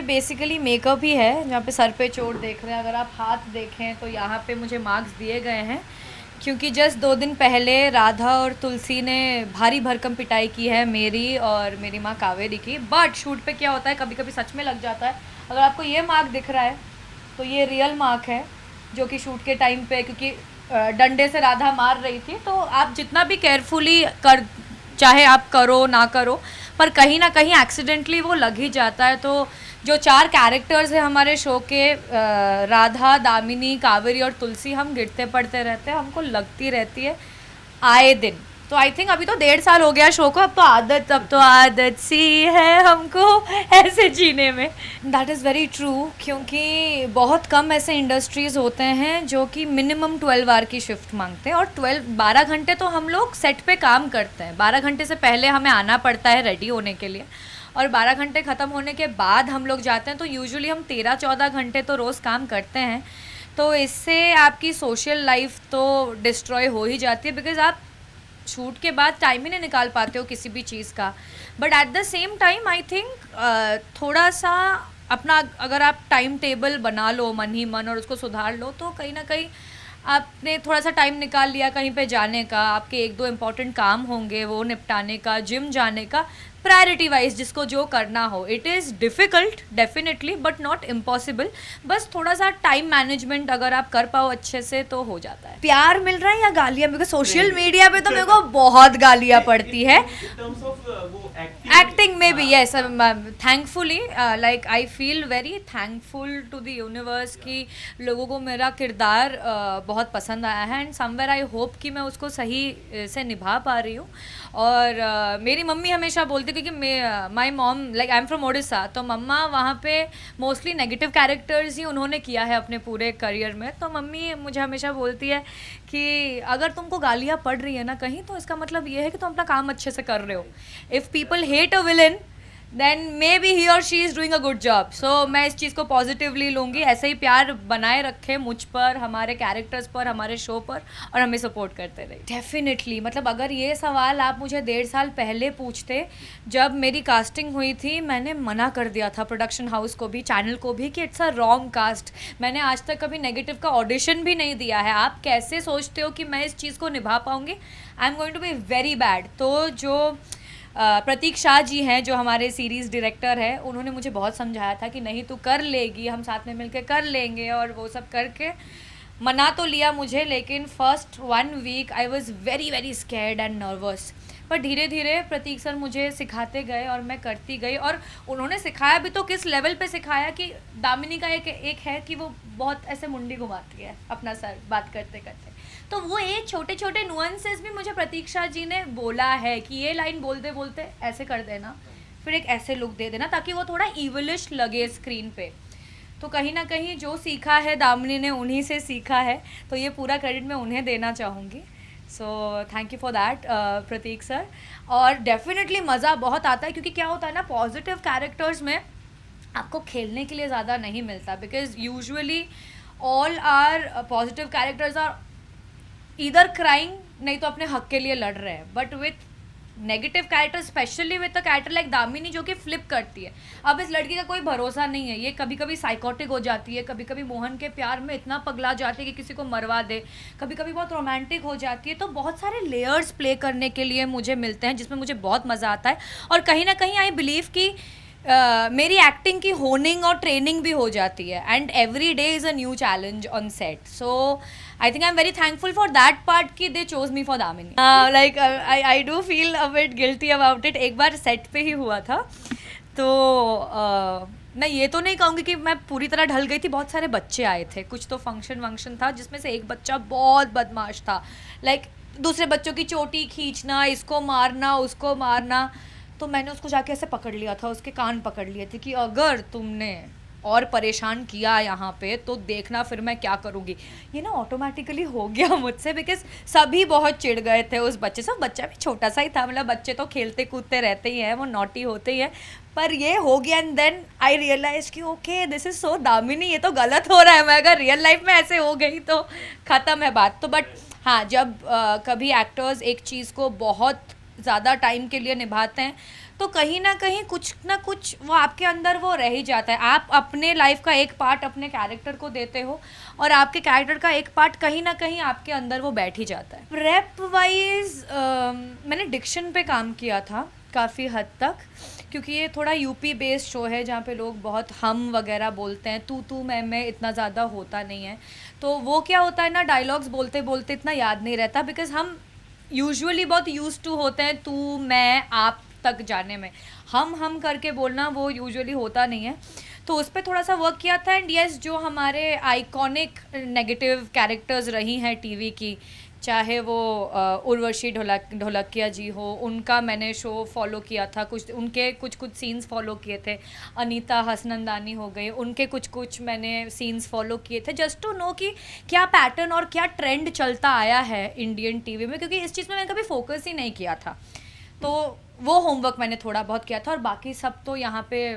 Basically makeup ही है, जहाँ पे सर पे चोट देख रहे हैं। अगर आप हाथ देखें तो यहाँ पे मुझे मार्क्स दिए गए हैं, क्योंकि जस्ट 2 दिन पहले राधा और तुलसी ने भारी भरकम पिटाई की है मेरी और मेरी माँ कावेरी की। बट शूट पे क्या होता है, कभी कभी सच में लग जाता है। अगर आपको ये मार्क दिख रहा है तो ये रियल मार्क है, जो कि शूट के टाइम पे, क्योंकि डंडे से राधा मार रही थी, तो आप जितना भी केयरफुली कर, चाहे आप करो ना करो, पर कहीं ना कहीं एक्सीडेंटली वो लग ही जाता है। तो जो 4 कैरेक्टर्स हैं हमारे शो के, राधा, दामिनी, कावेरी और तुलसी, हम गिरते पड़ते रहते हैं, हमको लगती रहती है आए दिन। तो आई थिंक अभी तो 1.5 साल हो गया शो को, अब तो आदत सी है हमको ऐसे जीने में। दैट इज़ वेरी ट्रू, क्योंकि बहुत कम ऐसे इंडस्ट्रीज़ होते हैं जो कि मिनिमम 12 आवर की शिफ्ट मांगते हैं, और 12 घंटे तो हम लोग सेट पे काम करते हैं। 12 घंटे से पहले हमें आना पड़ता है रेडी होने के लिए, और 12 घंटे ख़त्म होने के बाद हम लोग जाते हैं। तो यूजुअली हम 13-14 घंटे तो रोज़ काम करते हैं। तो इससे आपकी सोशल लाइफ तो डिस्ट्रॉय हो ही जाती है, बिकॉज आप शूट के बाद टाइम ही नहीं निकाल पाते हो किसी भी चीज़ का। But at the same time I think थोड़ा सा अपना, अगर आप टाइम टेबल बना लो मन ही मन और उसको सुधार लो, तो कहीं ना कहीं आपने थोड़ा सा टाइम निकाल लिया कहीं पे जाने का, आपके 1-2 इम्पॉर्टेंट काम होंगे वो निपटाने का, जिम जाने का, प्रायोरिटी वाइज जिसको जो करना हो। It is difficult definitely, but not impossible. बस थोड़ा सा टाइम मैनेजमेंट अगर आप कर पाओ अच्छे से तो हो जाता है। प्यार मिल रहा है या गालियाँ? बिकॉज सोशल मीडिया पे तो मेरे को बहुत गालियाँ पड़ती है। एक्टिंग में भी yes, thankfully, like I feel very thankful to the universe कि लोगों को मेरा किरदार बहुत पसंद आया है, एंड समवेयर आई होप कि मैं उसको सही से निभा पा रही हूँ। और मेरी मम्मी हमेशा बोलती, क्योंकि my mom, like I am from Odisha, तो मम्मा वहाँ पे मोस्टली नेगेटिव कैरेक्टर्स ही उन्होंने किया है अपने पूरे करियर में। तो मम्मी मुझे हमेशा बोलती है कि अगर तुमको गालियाँ पड़ रही है ना कहीं, तो इसका मतलब ये है कि तुम अपना काम अच्छे से कर रहे हो। If people hate a villain, then may be he और she is doing a good job. So मैं इस चीज़ को पॉजिटिवली लूँगी। ऐसे ही प्यार बनाए रखें मुझ पर, हमारे कैरेक्टर्स पर, हमारे शो पर, और हमें सपोर्ट करते रहे। डेफिनेटली, मतलब अगर ये सवाल आप मुझे 1.5 साल पहले पूछते, जब मेरी कास्टिंग हुई थी, मैंने मना कर दिया था प्रोडक्शन हाउस को भी, चैनल को भी, कि इट्स अ रॉन्ग कास्ट। मैंने आज तक कभी नेगेटिव का ऑडिशन भी नहीं दिया है। आप कैसे सोचते हो कि मैं इस चीज़ को निभा पाऊँगी? I am going to be very bad. तो जो प्रतीक शाह जी हैं, जो हमारे सीरीज़ डायरेक्टर हैं, उन्होंने मुझे बहुत समझाया था कि नहीं तू कर लेगी, हम साथ में मिलकर कर लेंगे, और वो सब करके मना तो लिया मुझे। लेकिन first 1 week I was very very scared and nervous. पर धीरे धीरे प्रतीक सर मुझे सिखाते गए और मैं करती गई, और उन्होंने सिखाया भी तो किस लेवल पे सिखाया कि दामिनी का एक है कि वो बहुत ऐसे मुंडी घुमाती है अपना सर बात करते करते। तो वो एक छोटे छोटे नुआंसेस भी मुझे प्रतीक्षा जी ने बोला है कि ये लाइन बोलते बोलते ऐसे कर देना, फिर एक ऐसे लुक दे देना, ताकि वो थोड़ा इवलिश लगे स्क्रीन पे। तो कहीं ना कहीं जो सीखा है दामिनी ने, उन्हीं से सीखा है, तो ये पूरा क्रेडिट मैं उन्हें देना चाहूँगी। So thank you for that Prateek sir. और डेफिनेटली मज़ा बहुत आता है, क्योंकि क्या होता है ना, पॉजिटिव कैरेक्टर्स में आपको खेलने के लिए ज़्यादा नहीं मिलता, because usually all are positive characters are either crying, नहीं तो अपने हक के लिए लड़ रहे हैं। But with negative character, specially with a character like Damini, जो कि फ्लिप करती है। अब इस लड़की का कोई भरोसा नहीं है, ये कभी कभी साइकोटिक हो जाती है, कभी कभी मोहन के प्यार में इतना पगला जाती है कि किसी को मरवा दे, कभी कभी बहुत रोमांटिक हो जाती है। तो बहुत सारे लेयर्स प्ले करने के लिए मुझे मिलते हैं, जिसमें मुझे बहुत मज़ा आता है। और कहीं ना कहीं आई बिलीव कि मेरी एक्टिंग की होनिंग और ट्रेनिंग भी हो जाती है, and every day is a new challenge on set. So I think I am very thankful for that part कि they chose me for Damini. Like I do feel a bit guilty about it. एक बार set पे ही हुआ था, तो मैं ये तो नहीं कहूँगी कि मैं पूरी तरह ढल गई थी। बहुत सारे बच्चे आए थे, कुछ तो फंक्शन था, जिसमें से एक बच्चा बहुत बदमाश था। लाइक दूसरे बच्चों की चोटी खींचना, इसको मारना, उसको मारना। तो मैंने उसको जाके ऐसे पकड़ लिया था, उसके कान पकड़ लिए थे कि अगर तुमने और परेशान किया यहाँ पे तो देखना फिर मैं क्या करूँगी। ये ना ऑटोमेटिकली हो गया मुझसे, बिकॉज सभी बहुत चिढ़ गए थे उस बच्चे से। बच्चा भी छोटा सा ही था, मतलब बच्चे तो खेलते कूदते रहते ही हैं, वो नॉटी होते ही हैं, पर ये हो गया। एंड देन आई रियलाइज कि okay this is so Damini, ये तो गलत हो रहा है। मैं अगर रियल लाइफ में ऐसे हो गई तो ख़त्म है बात। तो बट हाँ, जब कभी एक्टर्स एक चीज़ को बहुत ज़्यादा टाइम के लिए निभाते हैं तो कहीं ना कुछ वो आपके अंदर वो रह ही जाता है। आप अपने लाइफ का एक पार्ट अपने कैरेक्टर को देते हो और आपके कैरेक्टर का एक पार्ट कहीं ना कहीं आपके अंदर वो बैठ ही जाता है। रैप वाइज मैंने डिक्शन पे काम किया था काफ़ी हद तक, क्योंकि ये थोड़ा यूपी बेस्ड शो है जहाँ पे लोग बहुत हम वगैरह बोलते हैं, तू मैं इतना ज़्यादा होता नहीं है। तो वो क्या होता है ना, डायलॉग्स बोलते बोलते इतना याद नहीं रहता, बिकॉज हम यूजुअली बहुत यूज टू होते हैं तू मैं आप तक जाने में, हम करके बोलना वो यूजुअली होता नहीं है। तो उस पर थोड़ा सा वर्क किया था। एंड येस, जो हमारे आइकॉनिक नेगेटिव कैरेक्टर्स रही हैं टीवी की, चाहे वो उर्वशी ढोलकिया जी हो, उनका मैंने शो फॉलो किया था, उनके कुछ सीन्स फॉलो किए थे। अनीता हसनंदानी हो गई, उनके कुछ मैंने सीन्स फॉलो किए थे, जस्ट टू नो कि क्या पैटर्न और क्या ट्रेंड चलता आया है इंडियन टीवी में, क्योंकि इस चीज़ में मैंने कभी फोकस ही नहीं किया था। तो वो होमवर्क मैंने थोड़ा बहुत किया था, और बाकी सब तो यहाँ पे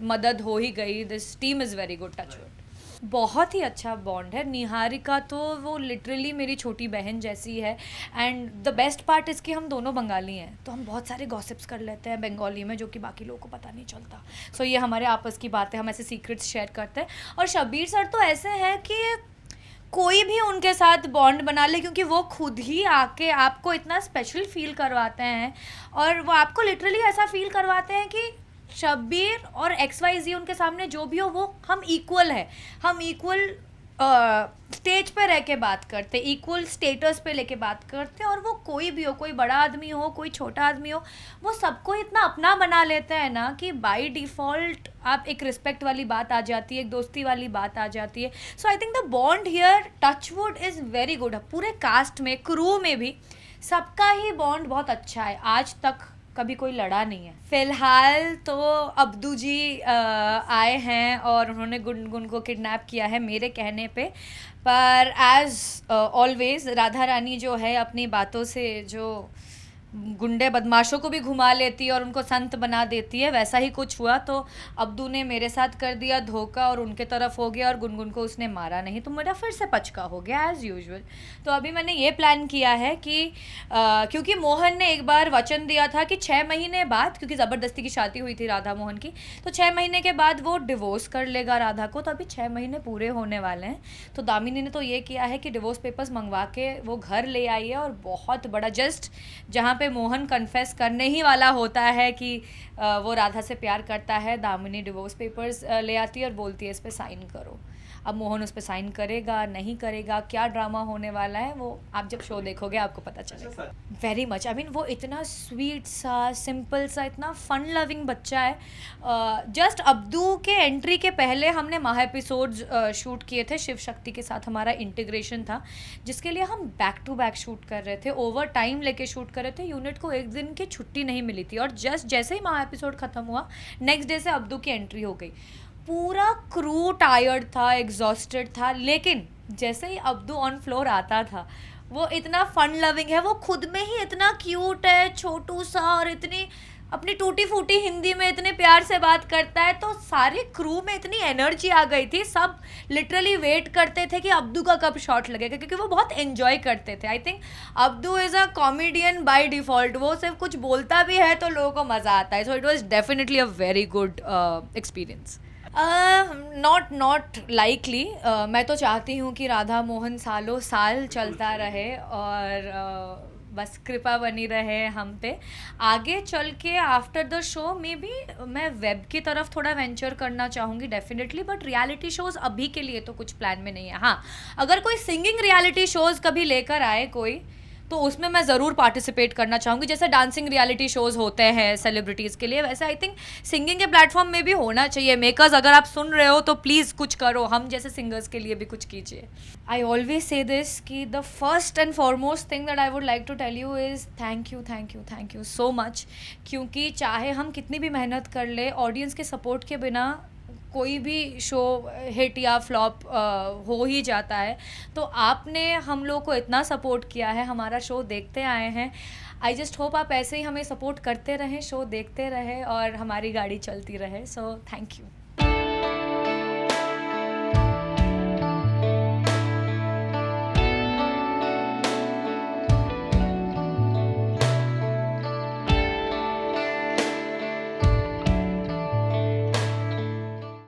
मदद हो ही गई। This team is very good, touch wood. बहुत ही अच्छा बॉन्ड है। निहारिका तो वो लिटरली मेरी छोटी बहन जैसी है। And the best part is कि हम दोनों बंगाली हैं, तो हम बहुत सारे गॉसिप्स कर लेते हैं बंगाली में, जो कि बाकी लोगों को पता नहीं चलता। सो ये हमारे आपस की बात है, हम ऐसे सीक्रेट्स शेयर करते हैं। और शब्बीर सर तो ऐसे हैं कि कोई भी उनके साथ बॉन्ड बना ले, क्योंकि वो खुद ही आके आपको इतना स्पेशल फील करवाते हैं, और वो आपको लिटरली ऐसा फील करवाते हैं कि शब्बीर और XYZ उनके सामने जो भी हो, वो हम इक्वल है, हम इक्वल स्टेज पे रह के बात करते, इक्वल स्टेटस पे लेके बात करते, और वो कोई भी हो, कोई बड़ा आदमी हो, कोई छोटा आदमी हो, वो सबको इतना अपना बना लेते हैं ना कि बाय डिफ़ॉल्ट आप एक रिस्पेक्ट वाली बात आ जाती है, एक दोस्ती वाली बात आ जाती है। So I think the bond here touchwood is very good. पूरे कास्ट में, क्रू में भी सबका ही बॉन्ड बहुत अच्छा है, आज तक कभी कोई लड़ा नहीं है। फिलहाल तो अब्दू जी आए हैं और उन्होंने गुनगुन को किडनैप किया है मेरे कहने पे, पर एज ऑलवेज राधा रानी जो है अपनी बातों से जो गुंडे बदमाशों को भी घुमा लेती है और उनको संत बना देती है, वैसा ही कुछ हुआ। तो अब्दू ने मेरे साथ कर दिया धोखा और उनके तरफ हो गया, और गुनगुन को उसने मारा नहीं, तो मेरा फिर से पचका हो गया एज़ यूजुअल। तो अभी मैंने ये प्लान किया है कि क्योंकि मोहन ने एक बार वचन दिया था कि 6 महीने बाद, क्योंकि ज़बरदस्ती की शादी हुई थी राधा मोहन की, तो 6 महीने के बाद वो डिवोर्स कर लेगा राधा को। तो अभी 6 महीने पूरे होने वाले हैं, तो दामिनी ने तो ये किया है कि डिवोर्स पेपर्स मंगवा के वो घर ले आई है, और बहुत बड़ा, जस्ट जहाँ पे मोहन कन्फेस करने ही वाला होता है कि वो राधा से प्यार करता है, दामिनी डिवोर्स पेपर्स ले आती है और बोलती है इस पे साइन करो। अब मोहन उस पे साइन करेगा नहीं करेगा, क्या ड्रामा होने वाला है, वो आप जब शो देखोगे आपको पता चलेगा। वेरी मच, आई मीन वो इतना स्वीट सा, सिंपल सा, इतना फन लविंग बच्चा है। जस्ट अब्दू के एंट्री के पहले हमने महा एपिसोड्स शूट किए थे, शिव शक्ति के साथ हमारा इंटीग्रेशन था, जिसके लिए हम बैक टू बैक शूट कर रहे थे, ओवर टाइम लेके शूट कर रहे थे। यूनिट को एक दिन की छुट्टी नहीं मिली थी, और जस्ट जैसे ही महा एपिसोड ख़त्म हुआ, नेक्स्ट डे से अब्दू की एंट्री हो गई। पूरा क्रू टायर्ड था, एग्जॉस्टेड था, लेकिन जैसे ही अब्दू ऑन फ्लोर आता था, वो इतना फन लविंग है, वो खुद में ही इतना क्यूट है, छोटू सा, और इतनी अपनी टूटी फूटी हिंदी में इतने प्यार से बात करता है। तो सारे क्रू में इतनी एनर्जी आ गई थी, सब लिटरली वेट करते थे कि अब्दू का कब शॉट लगेगा, क्योंकि वो बहुत एंजॉय करते थे। I think Abdu is a comedian by default, वो सिर्फ कुछ बोलता भी है तो लोगों को मज़ा आता है। So it was definitely a very good experience. Not likely. मैं तो चाहती हूँ कि राधा मोहन सालों साल चलता रहे, और बस कृपा बनी रहे हम पे। आगे चल के आफ्टर द शो में भी मैं वेब की तरफ थोड़ा वेंचर करना चाहूँगी डेफिनेटली, बट रियलिटी शोज़ अभी के लिए तो कुछ प्लान में नहीं है। हाँ, अगर कोई सिंगिंग रियलिटी शोज़ कभी लेकर आए कोई, तो उसमें मैं ज़रूर पार्टिसिपेट करना चाहूँगी। जैसे डांसिंग रियलिटी शोज़ होते हैं सेलिब्रिटीज़ के लिए, वैसे आई थिंक सिंगिंग के प्लेटफॉर्म में भी होना चाहिए। मेकर्स, अगर आप सुन रहे हो तो प्लीज़ कुछ करो, हम जैसे सिंगर्स के लिए भी कुछ कीजिए। आई ऑलवेज से दिस कि the first and foremost thing that I would like to tell you is thank you so much. क्योंकि चाहे हम कितनी भी मेहनत कर ले, ऑडियंस के सपोर्ट के बिना कोई भी शो हिट या फ्लॉप हो ही जाता है। तो आपने हम लोग को इतना सपोर्ट किया है, हमारा शो देखते आए हैं। आई जस्ट होप आप ऐसे ही हमें सपोर्ट करते रहें, शो देखते रहें, और हमारी गाड़ी चलती रहे। सो थैंक यू।